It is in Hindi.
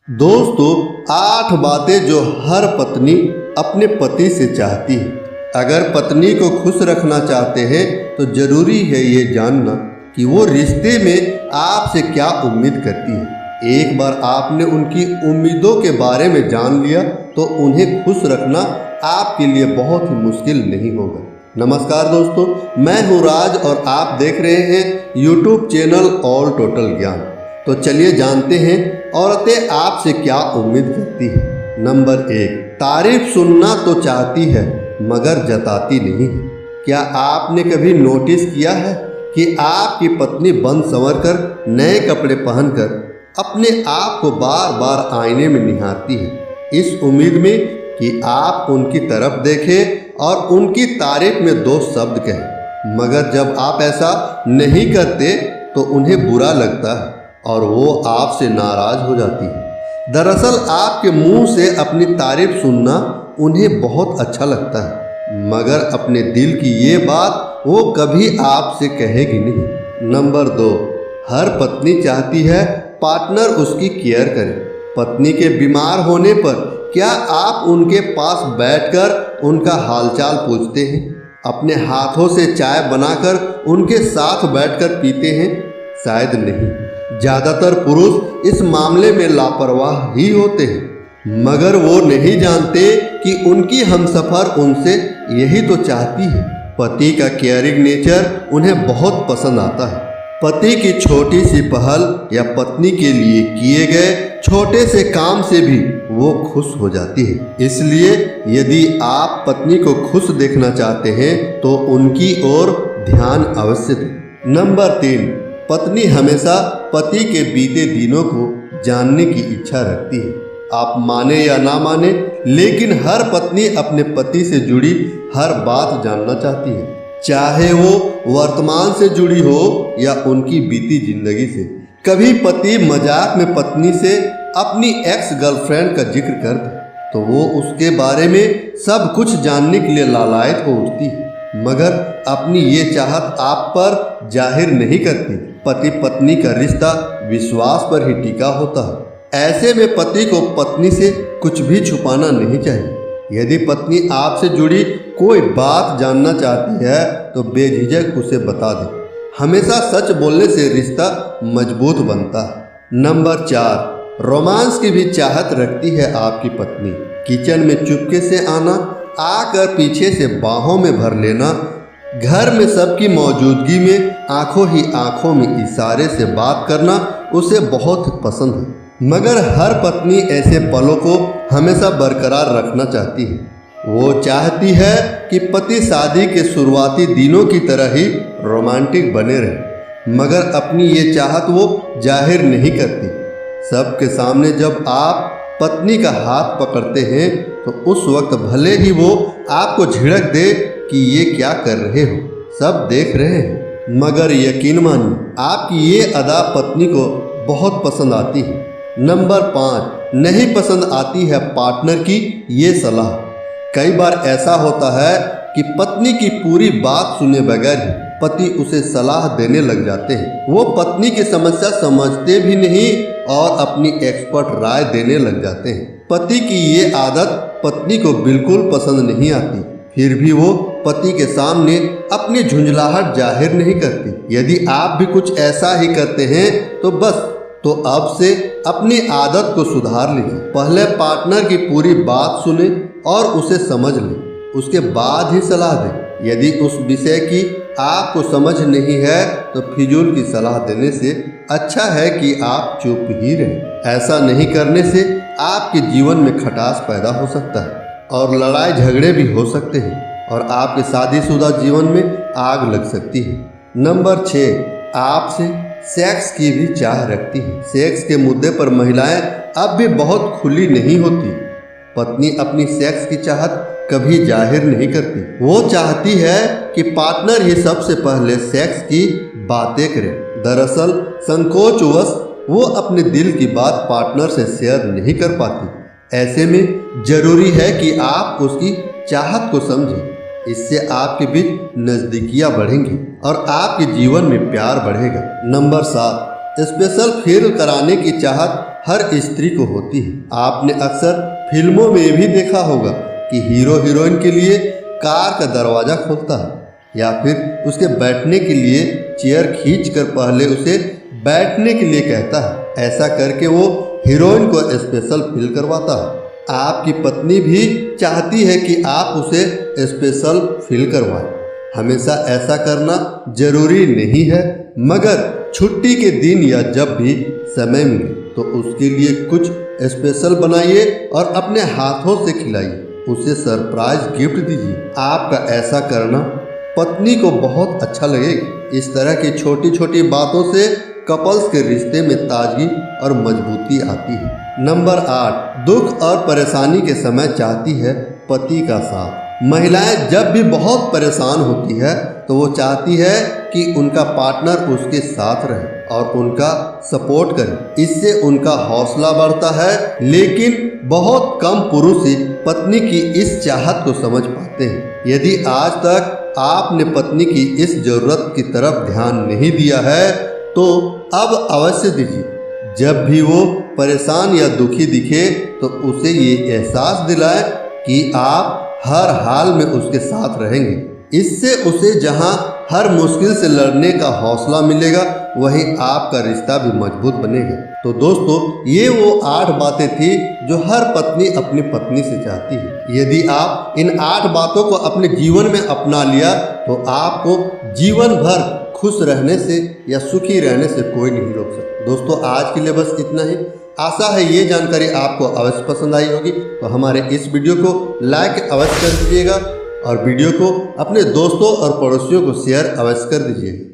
दोस्तों, 8 बातें जो हर पत्नी अपने पति से चाहती है। अगर पत्नी को खुश रखना चाहते हैं तो जरूरी है ये जानना कि वो रिश्ते में आपसे क्या उम्मीद करती है। एक बार आपने उनकी उम्मीदों के बारे में जान लिया तो उन्हें खुश रखना आपके लिए बहुत ही मुश्किल नहीं होगा। नमस्कार दोस्तों, मैं हूँ राज और आप देख रहे हैं YouTube चैनल ऑल टोटल ज्ञान। तो चलिए जानते हैं औरतें आपसे क्या उम्मीद करती हैं। नंबर 1, तारीफ सुनना तो चाहती है मगर जताती नहीं है। क्या आपने कभी नोटिस किया है कि आपकी पत्नी बन संवर कर नए कपड़े पहनकर अपने आप को बार बार आईने में निहारती है, इस उम्मीद में कि आप उनकी तरफ देखें और उनकी तारीफ में 2 शब्द कहें। मगर जब आप ऐसा नहीं करते तो उन्हें बुरा लगता है और वो आपसे नाराज हो जाती है। दरअसल आपके मुंह से अपनी तारीफ सुनना उन्हें बहुत अच्छा लगता है, मगर अपने दिल की ये बात वो कभी आपसे कहेगी नहीं। नंबर 2, हर पत्नी चाहती है पार्टनर उसकी केयर करे। पत्नी के बीमार होने पर क्या आप उनके पास बैठकर उनका हालचाल पूछते हैं? अपने हाथों से चाय बनाकर उनके साथ बैठकर पीते हैं? शायद नहीं। ज़्यादातर पुरुष इस मामले में लापरवाह ही होते हैं, मगर वो नहीं जानते कि उनकी हमसफर उनसे यही तो चाहती है। पति का केयरिंग नेचर उन्हें बहुत पसंद आता है। पति की छोटी सी पहल या पत्नी के लिए किए गए छोटे से काम से भी वो खुश हो जाती है। इसलिए यदि आप पत्नी को खुश देखना चाहते हैं तो उनकी ओर ध्यान अवश्य दें। नंबर 3, पत्नी हमेशा पति के बीते दिनों को जानने की इच्छा रखती है। आप माने या ना माने, लेकिन हर पत्नी अपने पति से जुड़ी हर बात जानना चाहती है, चाहे वो वर्तमान से जुड़ी हो या उनकी बीती जिंदगी से। कभी पति मजाक में पत्नी से अपनी एक्स गर्लफ्रेंड का जिक्र कर दे तो वो उसके बारे में सब कुछ जानने के लिए लालायत हो उठती है, मगर अपनी ये चाहत आप पर जाहिर नहीं करती। पति पत्नी का रिश्ता विश्वास पर ही टिका होता है। ऐसे में पति को पत्नी से कुछ भी छुपाना नहीं चाहिए। यदि पत्नी आपसे जुड़ी कोई बात जानना चाहती है तो बेझिझक उसे बता दें। हमेशा सच बोलने से रिश्ता मजबूत बनता है। नंबर 4, रोमांस की भी चाहत रखती है आपकी पत्नी। किचन में चुपके से आना, आकर पीछे से बाहों में भर लेना, घर में सबकी मौजूदगी में आंखों ही आंखों में इशारे से बात करना उसे बहुत पसंद है। मगर हर पत्नी ऐसे पलों को हमेशा बरकरार रखना चाहती है। वो चाहती है कि पति शादी के शुरुआती दिनों की तरह ही रोमांटिक बने रहे, मगर अपनी ये चाहत वो जाहिर नहीं करती। सबके सामने जब आप पत्नी का हाथ पकड़ते हैं तो उस वक्त भले ही वो आपको झिड़क दे कि ये क्या कर रहे हो, सब देख रहे हैं, मगर यकीन मानिए आपकी ये अदा पत्नी को बहुत पसंद आती है। नंबर 5, नहीं पसंद आती है पार्टनर की ये सलाह। कई बार ऐसा होता है कि पत्नी की पूरी बात सुने बगैर ही पति उसे सलाह देने लग जाते हैं। वो पत्नी की समस्या समझते भी नहीं और अपनी एक्सपर्ट राय देने लग जाते हैं। पति की ये आदत पत्नी को बिल्कुल पसंद नहीं आती, फिर भी वो पति के सामने अपनी झुंझलाहट जाहिर नहीं करती। यदि आप भी कुछ ऐसा ही करते हैं तो अब से अपनी आदत को सुधार लीजिए। पहले पार्टनर की पूरी बात सुने और उसे समझ लें, उसके बाद ही सलाह दें। यदि उस विषय की आपको समझ नहीं है तो फिजूल की सलाह देने से अच्छा है कि आप चुप ही रहें। ऐसा नहीं करने से आपके जीवन में खटास पैदा हो सकता है और लड़ाई झगड़े भी हो सकते हैं और आपके शादीशुदा जीवन में आग लग सकती है। नंबर 6, आपसे सेक्स की भी चाह रखती है। सेक्स के मुद्दे पर महिलाएं अब भी बहुत खुली नहीं होती। पत्नी अपनी सेक्स की चाहत कभी जाहिर नहीं करती। वो चाहती है कि पार्टनर ही सबसे पहले सेक्स की बातें करे। दरअसल संकोचवश वो अपने दिल की बात पार्टनर से शेयर नहीं कर पाती। ऐसे में जरूरी है कि आप उसकी चाहत को समझें। इससे आपके बीच नज़दीकियाँ बढ़ेंगी और आपके जीवन में प्यार बढ़ेगा। नंबर 7, स्पेशल फील कराने की चाहत हर स्त्री को होती है। आपने अक्सर फिल्मों में भी देखा होगा कि हीरो हीरोइन के लिए कार का दरवाज़ा खोलता है या फिर उसके बैठने के लिए चेयर खींचकर पहले उसे बैठने के लिए कहता है। ऐसा करके वो हीरोइन को स्पेशल फील करवाता है। आपकी पत्नी भी चाहती है कि आप उसे स्पेशल फील करवाएं। हमेशा ऐसा करना जरूरी नहीं है, मगर छुट्टी के दिन या जब भी समय मिले तो उसके लिए कुछ स्पेशल बनाइए और अपने हाथों से खिलाइए, उसे सरप्राइज गिफ्ट दीजिए। आपका ऐसा करना पत्नी को बहुत अच्छा लगेगा। इस तरह की छोटी छोटी बातों से कपल्स के रिश्ते में ताजगी और मजबूती आती है। नंबर 8, दुख और परेशानी के समय चाहती है पति का साथ। महिलाएं जब भी बहुत परेशान होती है तो वो चाहती है कि उनका पार्टनर उसके साथ रहे और उनका सपोर्ट करे। इससे उनका हौसला बढ़ता है, लेकिन बहुत कम पुरुष ही पत्नी की इस चाहत को समझ पाते हैं। यदि आज तक आपने पत्नी की इस जरूरत की तरफ ध्यान नहीं दिया है तो अब अवश्य दीजिए। जब भी वो परेशान या दुखी दिखे तो उसे ये एहसास दिलाएं कि आप हर हाल में उसके साथ रहेंगे। इससे उसे जहां हर मुश्किल से लड़ने का हौसला मिलेगा, वहीं आपका रिश्ता भी मजबूत बनेगा। तो दोस्तों, ये वो 8 बातें थी जो हर पत्नी अपनी पत्नी से चाहती है। यदि आप इन 8 बातों को अपने जीवन में अपना लिया तो आपको जीवन भर खुश रहने से या सुखी रहने से कोई नहीं रोक सकता। दोस्तों, आज के लिए बस इतना ही। आशा है ये जानकारी आपको अवश्य पसंद आई होगी, तो हमारे इस वीडियो को लाइक अवश्य कर दीजिएगा और वीडियो को अपने दोस्तों और पड़ोसियों को शेयर अवश्य कर दीजिएगा।